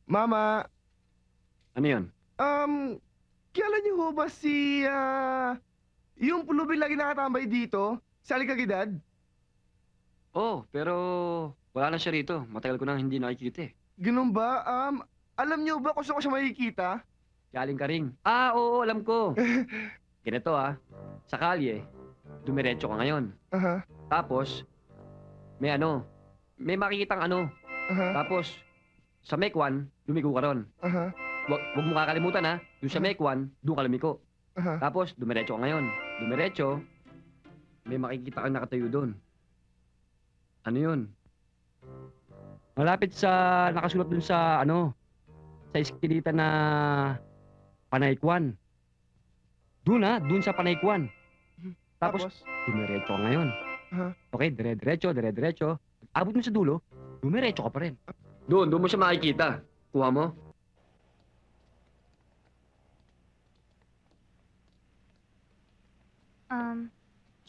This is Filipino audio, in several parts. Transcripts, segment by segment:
Mama, Ano yun? kailan niyo ho ba si, yung pulubi lagi nakatambay dito, sa Alicagidad? Pero wala na siya rito. Matagal ko nang hindi nakikita eh. Ganun ba? Alam niyo ba kung saan ko siya makikita? Galing ka ring. Oo, alam ko. Ganito sa kalye, dumiretso ka ngayon. Aha, Tapos, may makikitang aha, Tapos, sa Mekwan, lumiko ka ron. aha, Wag mo kakalimutan doon sa Mekwan, doon ka lumiko. aha. Tapos, dumiretso ka ngayon. Dumiretso, may makikita kang nakatayo doon. Ano yun? Malapit sa, nakasulat doon sa, sa iskinita na Panaykwan. Doon sa Panaykwan. Tapos, dumiretso ka ngayon. Aha. Okay, dire-diretso. Abot mo sa dulo, dumiretso ka pa rin. Doon mo siya makikita. Kuha mo.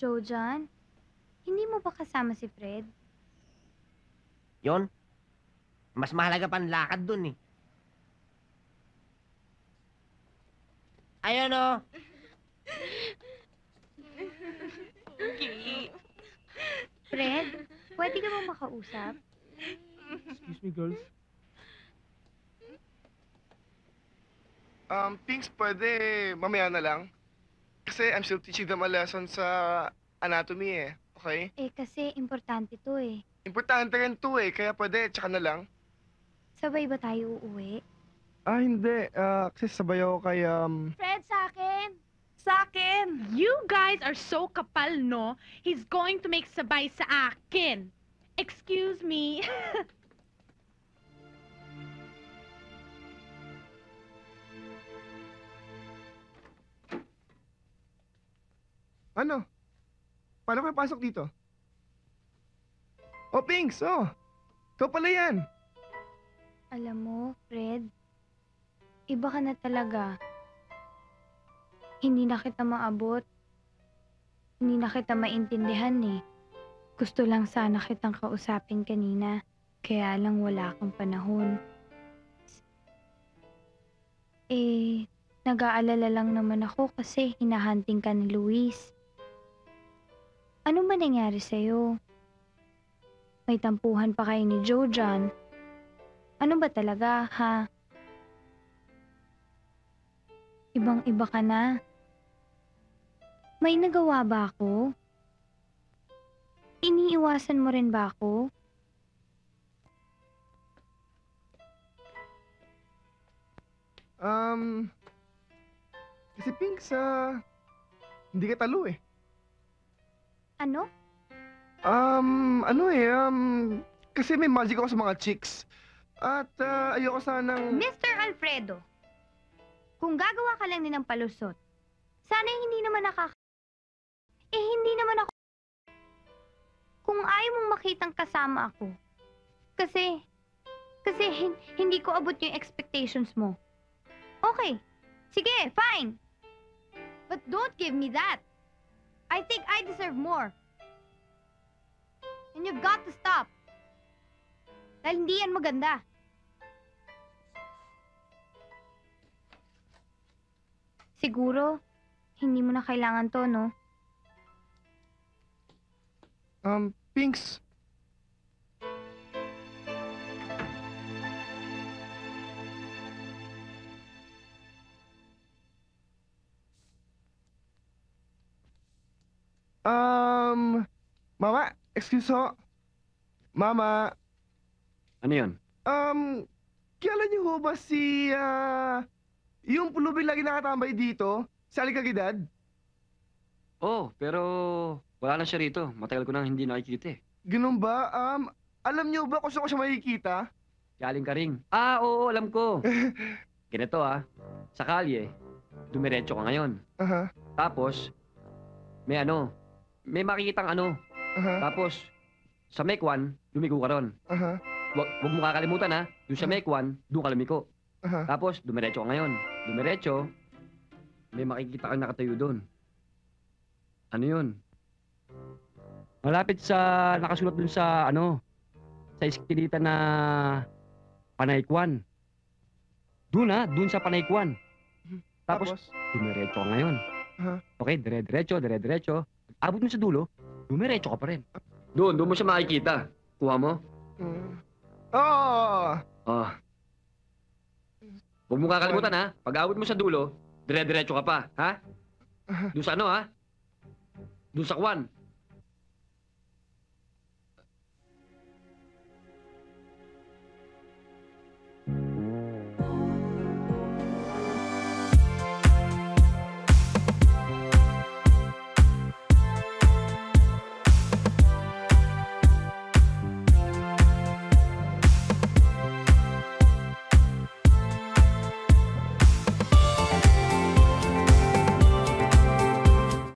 Jojan, hindi mo ba kasama si Fred? Yon, mas mahalaga pa ang lakad dun eh. Ayun o. Fred, pwede ka bang makausap? Excuse me, girls. Things pwede mamaya na lang. Kasi I'm still teaching them a lesson sa anatomy eh. Okay? Kasi importante to eh. Importante rin to eh, kaya pwede, tsaka na lang. Sabay ba tayo uuwi? Hindi. Kasi sabay ako kay, Fred, sa akin! Sa akin! You guys are so kapal, no? He's going to make sabay sa akin. Excuse me. Ano? Paano kayo pasok dito? Oh, Pinks! Oh! Ikaw pala yan! Alam mo, Fred, iba ka na talaga. Hindi na kita maabot. Hindi na kita maintindihan eh. Gusto lang sana kitang kausapin kanina. Kaya lang wala akong panahon. Nag-aalala lang naman ako kasi hinahunting ka ni Luis. Ano ba nangyari sa'yo? May tampuhan pa kayo ni Jojan. Ano ba talaga, ha? Ibang-iba ka na. May nagawa ba ako? Iniiwasan mo rin ba ako? Kasi Pinks, hindi ka talo eh. Ano? Kasi may magic ako sa mga chicks. At ayoko sanang... Mr. Alfredo, kung gagawa ka lang din ng palusot, sana hindi naman hindi naman ako... Kung ayaw mong makitang kasama ako, kasi hindi ko abot yung expectations mo. Okay, sige, fine. But don't give me that. I think I deserve more. And you've got to stop. Dahil hindi yan maganda. Siguro, hindi mo na kailangan to, no? Pinks. Mama, excuse ho. Mama, Ano yun? kailan niyo ho ba si, yung pulubi lagi nakatambay dito, sa Alicagidad? Pero wala na siya rito. Matagal ko nang hindi nakikita eh. Ganun ba? Alam niyo ba kung saan ko siya makikita? Galing ka ring. Oo, alam ko. Ganito sa kalye, dumiretso ka ngayon. Aha, Tapos, may makikitang aha, Tapos, sa Mekwan, lumiko ka ron. aha, Wag mo kakalimutan doon sa Mekwan, doon ka lumiko. aha. Tapos, dumiretso ka ngayon. Dumiretso, may makikita kang nakatayo doon. Ano yun? Malapit sa, nakasulat doon sa, sa iskinita na Panaykwan. Doon sa Panaykwan. Tapos, dumiretso ka ngayon. Aha. Okay, dire-diretso. Abot mo sa dulo, dumiretso ka pa rin. Doon mo siya makikita. Kuha mo? Oo. Ah. Huwag mo kakalimutan ha. Pag abot mo sa dulo, dire-diretso ka pa. Ha? Doon sa ano ha? Doon sa Kwan.